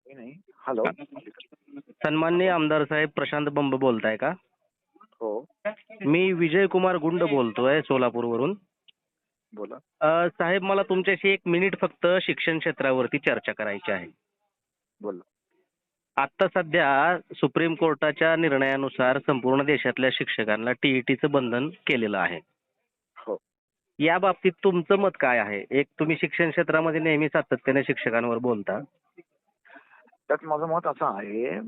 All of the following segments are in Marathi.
नाही. हॅलो. सन्माननीय आमदार साहेब प्रशांत बंब बोलताय का? हो, मी विजय कुमार गुंड बोलतोय सोलापूरवरून. बोला. साहेब मला तुमच्याशी 1 मिनिट फक्त शिक्षण क्षेत्रावरती चर्चा करायची आहे. बोला. आता सध्या सुप्रीम कोर्टाच्या निर्णयानुसार संपूर्ण देशातल्या शिक्षकांना टीईटीचं बंधन केलेलं आहे. हो. या बाबतीत तुमचं मत काय आहे? एक तुम्ही शिक्षण क्षेत्रामध्ये नेहमी सातत्याने शिक्षकांवर बोलता. त्यात माझं मत असं आहे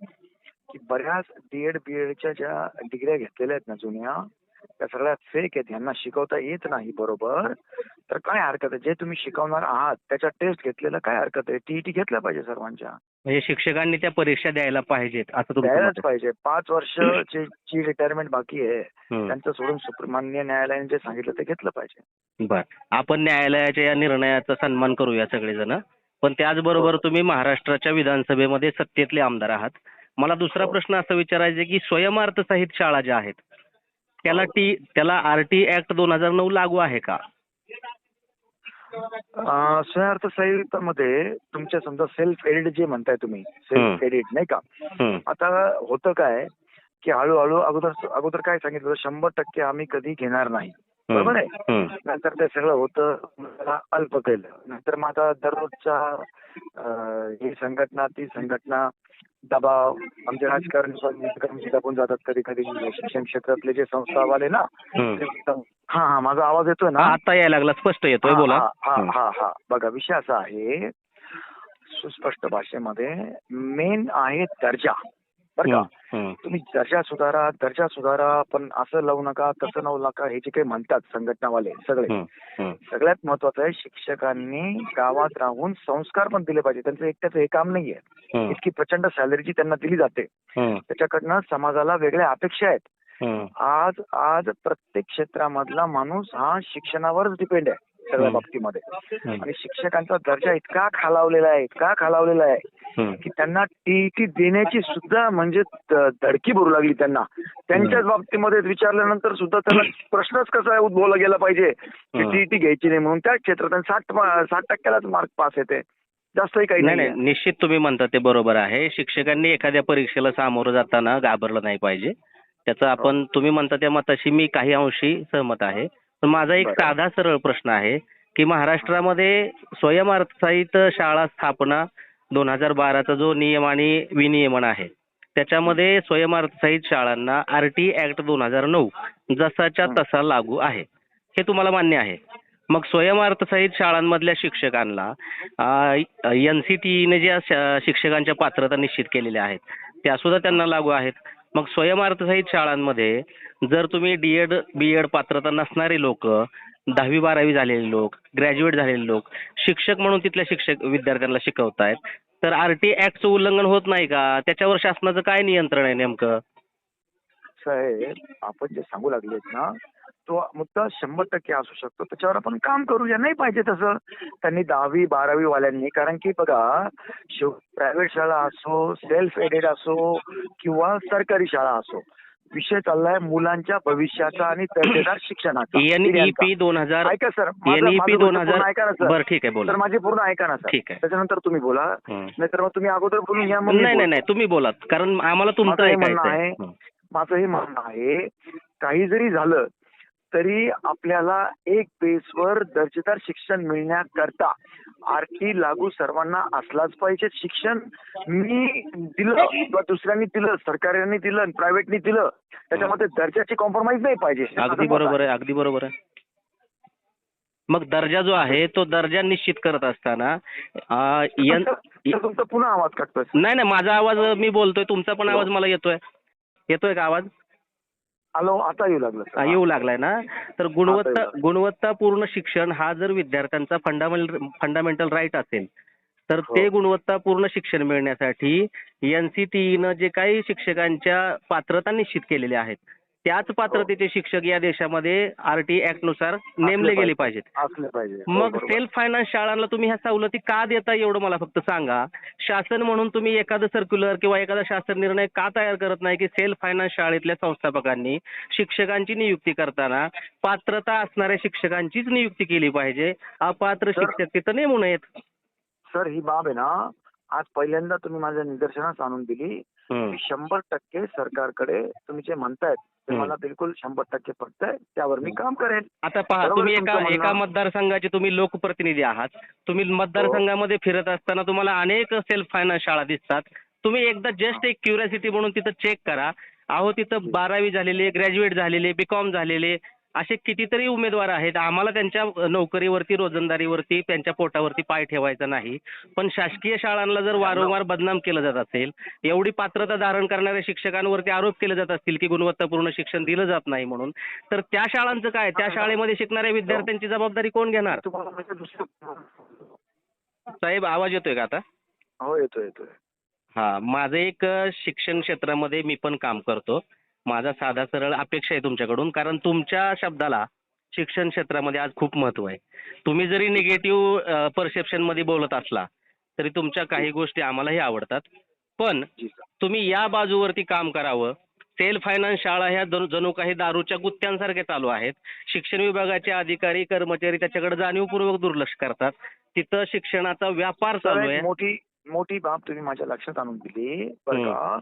की बऱ्याच डीएड बीएडच्या ज्या डिग्र्या घेतलेल्या आहेत ना जुन्या, त्या सगळ्या फेक आहेत. यांना शिकवता येत नाही बरोबर. तर काय हरकत आहे, जे तुम्ही शिकवणार आहात त्याच्या टेस्ट घेतलेलं काय हरकत आहे. टीईटी घेतल्या पाहिजे सर्वांच्या. म्हणजे शिक्षकांनी त्या परीक्षा द्यायला पाहिजेत असं तुमचं मत द्यायलाच आहे? पाहिजे. 5 वर्षची जी रिटायरमेंट बाकी आहे हं. त्यांचं सोडून माननीय न्यायालयाने जे सांगितलं ते घेतलं पाहिजे. बर, आपण न्यायालयाच्या या निर्णयाचा सन्मान करूया सगळेजण. पण त्याचबरोबर हो. तुम्ही महाराष्ट्राच्या विधानसभेमध्ये सत्तेतले आमदार आहात. मला दुसरा हो. प्रश्न असा विचारायचा आहे की स्वयंअर्थसहित शाळा ज्या आहेत हो. त्याला आरटी ऍक्ट 2009 लागू आहे का? स्वयंअर्थसहितामध्ये तुमच्या समजा सेल्फ एडिड जे म्हणताय तुम्ही, हं. सेल्फ एडिड नाही का. हं. आता होतं काय की हळूहळू अगोदर काय सांगितलं 100% आम्ही कधी घेणार नाही. बरोबर आहे. हं. नंतर ते सगळं होतं, त्याला अल्प केलं. नंतर मग आता दररोजचा ही संघटना ती संघटना दबाव, आमचे राजकारणी दबून जातात कधी कधी. शिक्षण क्षेत्रातले जे संस्थावाले ना, हं. हा हा माझा आवाज येतोय ना. आता यायला लागला, स्पष्ट येतोय, बोला. हा हा हा बघा, विषय असा आहे सुस्पष्ट भाषेमध्ये, मेन आहे दर्जा. बरं का. तुम्ही दर्जा सुधारा पण असं लावू नका तसं लावू नका, हे जे काही म्हणतात संघटनावाले सगळे. सगळ्यात महत्वाचं आहे शिक्षकांनी गावात राहून संस्कार पण दिले पाहिजे. त्यांचं एकट्याचं हे काम नाहीये. इतकी प्रचंड सॅलरी जी त्यांना दिली जाते त्याच्याकडनं समाजाला वेगळ्या अपेक्षा आहेत. आज प्रत्येक क्षेत्रामधला माणूस हा शिक्षणावरच डिपेंड आहे सगळ्या बाबतीमध्ये. आणि शिक्षकांचा दर्जा इतका खालावलेला आहे की त्यांना टीईटी देण्याची सुद्धा म्हणजे धडकी भरू लागली त्यांना. त्यांच्याच बाबतीमध्ये विचारल्यानंतर सुद्धा त्यांना प्रश्नच कसा उद्भवला गेला पाहिजे की टीईटी घ्यायची नाही म्हणून. त्याच क्षेत्रात 60%लाच मार्क पास येते, जास्तही काही नाही. निश्चित तुम्ही म्हणता ते बरोबर आहे. शिक्षकांनी एखाद्या परीक्षेला सामोरं जाताना घाबरलं नाही पाहिजे. त्याचं आपण तुम्ही म्हणता त्या मताशी मी काही अंशी सहमत आहे. पण माझा एक साधा सरळ प्रश्न आहे की महाराष्ट्रामध्ये स्वयंअर्थसहित शाळा स्थापना 2012चा जो नियम आणि विनियमन आहे त्याच्यामध्ये स्वयंअर्थसहित शाळांना आरटी ऍक्ट 2009 जसाच्या तसा लागू आहे, हे तुम्हाला मान्य आहे? मग स्वयंअर्थसहित शाळांमधल्या शिक्षकांना एनसीटीने ज्या शिक्षकांच्या पात्रता निश्चित केलेल्या आहेत त्या सुद्धा त्यांना लागू आहेत. मग स्वयंअर्थसहित शाळांमध्ये जर तुम्ही डीएड बीएड पात्रता नसणारे लोक, 10वी-12वी झालेले लोक, ग्रॅज्युएट झालेले लोक शिक्षक म्हणून तिथल्या शिक्षक विद्यार्थ्यांना शिकवतायत, तर आरटी ऍक्टचं उल्लंघन होत नाही का? त्याच्यावर शासनाचं काय नियंत्रण आहे नेमकं? साहेब, आपण जे सांगू लागलेत ना, तो मुद्दा 100% असू शकतो. त्याच्यावर आपण काम करूया. नाही पाहिजे तसं त्यांनी 10वी-12वी वाल्यांनी, कारण की बघा प्रायव्हेट शाळा असो, सेल्फ एडेड असो किंवा सरकारी शाळा असो, विषय चाललाय मुलांच्या भविष्याचा आणि दर्जेदार शिक्षणाचा. एनईपी 2000 ऐका सर, एनईपी 2000 ऐका ना सर. बरं ठीक आहे, बोला. तर माझी पूर्ण ऐका ना सर. ठीक आहे. त्याच्यानंतर तुम्ही बोला. नाहीतर मग तुम्ही अगोदर बोलून घ्या. नाही तुम्ही बोला, कारण आम्हाला तुमचं ऐकायचं आहे. माझं हे म्हणणं आहे, काही जरी झालं तरी आपल्याला एक बेसवर दर्जेदार शिक्षण मिळण्याकरता आरटी लागू सर्वांना असलाच पाहिजे. शिक्षण मी दिलं किंवा दुसऱ्यांनी दिलं, सरकारने दिलं, प्रायव्हेटनी दिलं, त्याच्यामध्ये दर्जाची कॉम्प्रोमाइज नाही पाहिजे. अगदी बरोबर आहे, अगदी बरोबर आहे. मग दर्जा जो आहे तो दर्जा निश्चित करत असताना तुमचा पुन्हा आवाज कटतोय. नाही माझा आवाज मी बोलतोय, तुमचा पण आवाज मला येतोय का आवाज? हॅलो, आता येऊ लागलाय ना. तर गुणवत्तापूर्ण शिक्षण हा जर विद्यार्थ्यांचा फंडामेंटल राईट असेल तर ते गुणवत्तापूर्ण शिक्षण मिळण्यासाठी एनसीटीनं जे काही शिक्षकांच्या पात्रता निश्चित केलेल्या आहेत त्याच पात्रतेचे शिक्षक या देशामध्ये आरटी ऍक्ट नुसार नेमले गेले पाहिजेत. मग सेल्फ फायनान्स शाळांना तुम्ही ह्या सवलती का देता एवढं मला फक्त सांगा. शासन म्हणून तुम्ही एखादं सर्क्युलर किंवा एखादा शासन निर्णय का तयार करत नाही की सेल्फ फायनान्स शाळेतल्या संस्थापकांनी शिक्षकांची नियुक्ती करताना पात्रता असणाऱ्या शिक्षकांचीच नियुक्ती केली पाहिजे, अपात्र शिक्षक तिथं नेमू नयेत? सर, ही बाब आहे ना, आज पहिल्यांदा तुम्ही माझ्या निदर्शनास आणून दिली. हम्म. की 100% सरकारकडे तुम्ही जे म्हणतायत ते मला बिलकुल 100% पटतंय. त्यावर मी काम करेन. आता पहा, बरोबर तुम्ही आहे तुमचं म्हणणं. एका मतदारसंघाचे तुम्ही लोकप्रतिनिधी आहात. तुम्ही मतदारसंघामध्ये फिरत असताना तुम्हाला अनेक सेल्फ फायनान्स शाळा दिसतात. तुम्ही एकदा जस्ट एक क्युरियोसिटी म्हणून तिथं चेक करा. अहो, तिथं 12वी झालेले, ग्रॅज्युएट झालेले, बीकॉम झालेले असे कितीतरी उमेदवार आहेत. आम्हाला त्यांच्या नोकरीवरती, रोजंदारीवरती, त्यांच्या पोटावरती पाय ठेवायचा नाही. पण शासकीय शाळांना जर वारंवार बदनाम केलं जात असेल, एवढी पात्रता धारण करणाऱ्या शिक्षकांवरती आरोप केले जात असतील की गुणवत्तापूर्ण शिक्षण दिलं जात नाही म्हणून, तर त्या शाळांचं काय? त्या शाळेमध्ये शिकणाऱ्या विद्यार्थ्यांची जबाबदारी कोण घेणार? तुम्हाला म्हणजे दुसरं. साहेब, आवाज येतोय का आता? हो, येतोय. हां, माझं एक शिक्षण क्षेत्रामध्ये मी पण काम करतो. माझा साधा सरळ अपेक्षा आहे तुमच्याकडून, कारण तुमच्या शब्दाला शिक्षण क्षेत्रामध्ये आज खूप महत्त्व आहे. तुम्ही जरी निगेटिव्ह परसेप्शनमध्ये बोलत असला, तरी तुमच्या काही गोष्टी आम्हालाही आवडतात. पण जी सर. तुम्ही या बाजूवरती काम करावं. सेल्फ फायनान्स शाळा ह्या जणू काही दारूच्या गुत्त्यांसारखे चालू आहेत. शिक्षण विभागाचे अधिकारी, कर्मचारी त्याच्याकडे जाणीवपूर्वक दुर्लक्ष करतात. तिथं शिक्षणाचा व्यापार चालू सर, आहे. एक मोठी बाब तुम्ही माझ्या लक्षात आणून दिली बरं का.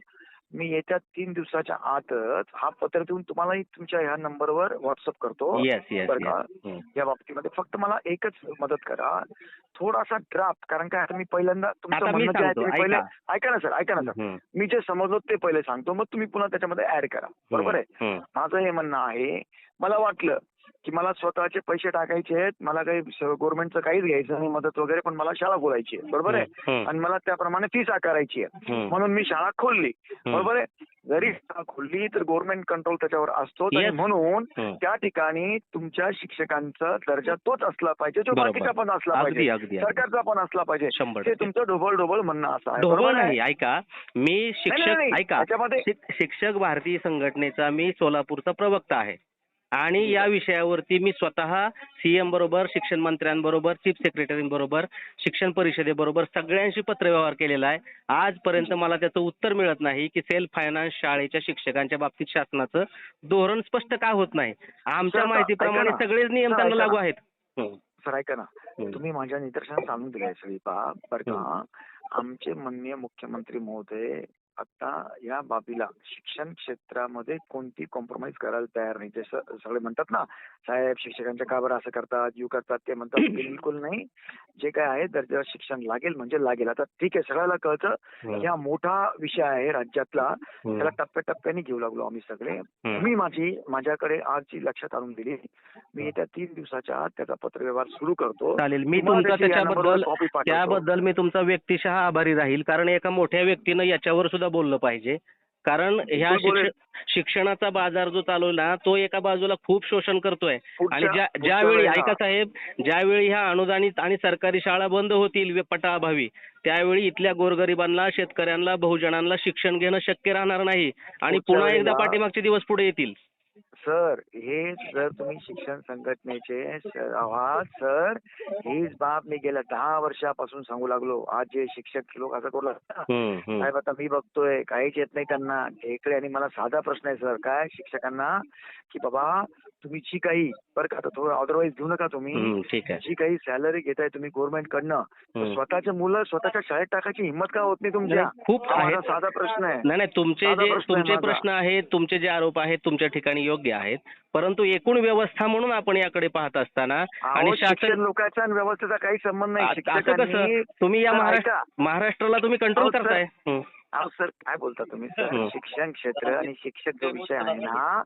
मी येत्या 3 दिवसाच्या आतच हा पत्र देऊन तुम्हालाही तुमच्या ह्या नंबरवर व्हॉट्सअप करतो. येस. बरं का. या बाबतीमध्ये फक्त मला एकच मदत करा. थोडासा ड्राफ्ट, कारण काय आता मी पहिल्यांदा तुमचं आता मी म्हणणं जे आहे ते सांगतो, मी पहिले ऐका ऐका ना सर. मी जे समजलो ते पहिले सांगतो, मग तुम्ही पुन्हा त्याच्यामध्ये ऍड करा. बरोबर आहे. माझं हे म्हणणं आहे, मला वाटलं की मला स्वतःचे पैसे टाकायचे आहेत, मला काही गव्हर्नमेंटचं काहीच घ्यायचं नाही मदत वगैरे, पण मला शाळा खोलायची आहे. बरोबर आहे. आणि मला त्याप्रमाणे फीस आकारायची आहे. म्हणून मी शाळा खोलली. बरोबर आहे. जरी शाळा खोलली तर गव्हर्नमेंट कंट्रोल त्याच्यावर असतो. म्हणून त्या ठिकाणी तुमच्या शिक्षकांचा दर्जा तोच असला पाहिजे जो बाकीचा पण असला पाहिजे, सरकारचा पण असला पाहिजे. ते तुमचं ढोबळ म्हणणं असं आहे. ढोबळ नाही. ऐका, मी त्याच्यामध्ये शिक्षक भारती संघटनेचा मी सोलापूरचा प्रवक्ता आहे. आणि या विषयावरती मी स्वतः सीएम बरोबर, शिक्षण मंत्र्यांबरोबर, चीफ सेक्रेटरींबरोबर, शिक्षण परिषदेबरोबर सगळ्यांशी पत्रव्यवहार केलेला आहे. आजपर्यंत मला त्याचं उत्तर मिळत नाही की सेल्फ फायनान्स शाळेच्या शिक्षकांच्या बाबतीत शासनाचं धोरण स्पष्ट का होत नाही. आमच्या माहितीप्रमाणे सगळेच नियम त्यांना लागू आहेत. सर ऐका ना, तुम्ही माझ्या निदर्शनास आणून दिलंय सगळी बाब बरं का. आमचे माननीय मुख्यमंत्री महोदय आता या बाबीला शिक्षण क्षेत्रामध्ये कोणती कॉम्प्रोमाइज करायला तयार नाही. ते सगळे म्हणतात ना, साहेब शिक्षकांच्या का बरं असं करतात, करतात, ते म्हणतात बिलकुल नाही. जे काय आहे दर्जा शिक्षण लागेल म्हणजे लागेल. आता ठीक आहे, सगळ्याला कळतं हा मोठा विषय आहे राज्यातला, त्याला टप्प्याटप्प्याने घेऊ लागलो आम्ही सगळे. मी माझ्याकडे आज जी लक्षात आणून दिली, मी येत्या 3 दिवसाच्या आत त्याचा पत्रव्यवहार सुरू करतो. चालेल. मी तुमचा त्याबद्दल मी तुमचा व्यक्तिशः आभारी राहील, कारण एका मोठ्या व्यक्तीनं याच्यावर सुद्धा बोललं पाहिजे. कारण ह्या शिक्षणाचा बाजार जो चालवला तो एका बाजूला खूप शोषण करतोय. आणि ज्यावेळी ऐका साहेब, ज्यावेळी ह्या अनुदानित आणि सरकारी शाळा बंद होतील पटाअभावी, त्यावेळी इथल्या गोरगरिबांना, शेतकऱ्यांना, बहुजनांना शिक्षण घेणं शक्य राहणार नाही आणि पुन्हा एकदा पाठीमागचे दिवस पुढे येतील. सर, हे जर तुम्ही शिक्षण संघटनेचे आहात सर, हीच बाब मी गेल्या 10 वर्षापासून सांगू लागलो. आज जे शिक्षक लोक असं करू लागतात, साहेब आता मी बघतोय काहीच येत नाही त्यांना ढेकळे. आणि मला साधा प्रश्न आहे सर, काय शिक्षकांना, की बाबा तुम्ही जी काही बरं का, थोडं अदरवाईज घेऊ नका तुम्ही, जी काही सॅलरी घेताय तुम्ही गव्हर्नमेंट कडनं, स्वतःचे मुलं स्वतःच्या शाळेत टाकायची हिंमत का होत नाही तुमच्या? खूप साधा प्रश्न आहे. नाही, तुमचे प्रश्न आहेत, तुमचे जे आरोप आहेत तुमच्या ठिकाणी योग्य आहेत, परंतु एकूण व्यवस्था म्हणून आपण याकडे पाहत असताना आणि शिक्षण लोकांचा आणि व्यवस्थेचा काही संबंध नाही. असं कसं? तुम्ही या महाराष्ट्राला तुम्ही कंट्रोल करताय. सर काय बोलता तुम्ही सर? शिक्षण क्षेत्र आणि शिक्षक जो विषय आहे ना,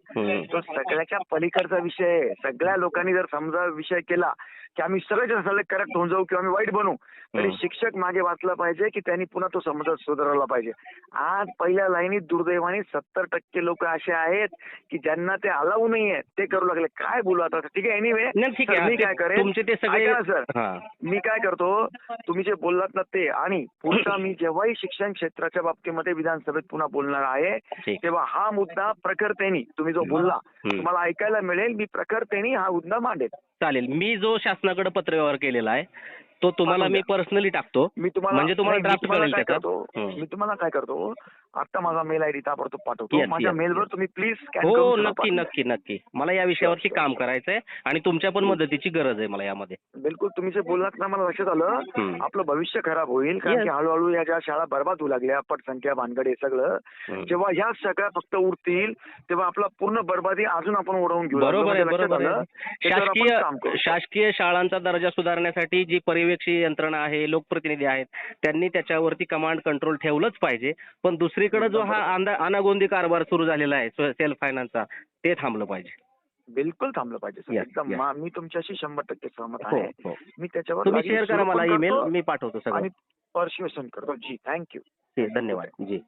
तो सगळ्याच्या पलीकडचा विषय आहे. सगळ्या लोकांनी जर समजा विषय केला की आम्ही सगळे करेक्ट होऊन जाऊ किंवा आम्ही वाईट बनू, तरी शिक्षक मागे वाचला पाहिजे की त्यांनी पुन्हा तो समज सुधारला पाहिजे. आज पहिल्या लाईनीत दुर्दैवाने 70% लोक असे आहेत की ज्यांना ते अलाऊ नाहीये, ते करू लागले. काय बोलू आता? ठीक आहे, एनिवे मी काय करेन सर, मी काय करतो, तुम्ही जे बोललात ना ते, आणि पुढचा मी जेव्हाही शिक्षण क्षेत्राच्या बाबतीमध्ये विधानसभेत पुन्हा बोलणार आहे, तेव्हा हा मुद्दा प्रखरतेने तुम्ही जो बोलला तुम्हाला ऐकायला मिळेल. मी प्रखरतेने हा मुद्दा मांडेल. चालेल. मी जो शासनाकडे पत्रव्यवहार केलेला आहे तो तुम्हाला पाठवून मी द्या. पर्सनली टाकतो. मी तुम्हाला म्हणजे तुम्हाला नाही, मी ड्राफ्ट तुम्हाला कळेल काय त्याचा. करतो, मी तुम्हाला काय करतो, आता माझा मेल आयडी ताबडतोब पाठवतो. येस, माझ्या येस, मेलवर येस. तुम्ही प्लीज स्कॅन हो, करून सगळं नक्की, पाठवून नक्की, द्या. नक्की. मला या शुअर, विषयावरती शुअर, काम शुअर. करायचंय आणि तुमच्या पण मदतीची गरज आहे मला यामध्ये. बिलकुल तुम्ही जे बोललात ना मला लक्षात आलं. हम्म. आपलं भविष्य खराब होईल कारण Yes. की हळूहळू या ज्या शाळा बर्बाद होऊ लागल्या, पटसंख्या, भानगड हे सगळं. जेव्हा ह्या सगळ्या फक्त उरतील तेव्हा आपला पूर्ण बर्बादी अजून आपण ओढवून घेऊ. बरोबर आहे, आपलं लक्षात बरोबर आलं, आहे. त्याच्यावर आपण काम करू. शासकीय शाळांचा दर्जा सुधारण्यासाठी जी पर्यवेक्षी यंत्रणा आहे, लोकप्रतिनिधी आहेत, त्यांनी त्याच्यावरती कमांड कंट्रोल ठेवलंच पाहिजे. पण दुसरीकडे जो हा अनागोंदी कारभार सुरू झालेला आहे सेल्फ फायनान्सचा, ते थांबलं पाहिजे. बिलकुल थांबलं पाहिजे सर. Yes, एकदम yes. मी तुमच्याशी 100% सहमत हो, आहे. हो. मी त्याच्यावर तुम्ही लागलीच शेअर करा सुरू मला पण ईमेल, करतो मी पाठवतो सगळं. आणि पर्स्युएशन करतो. जी, थँक्यू. धन्यवाद. जी.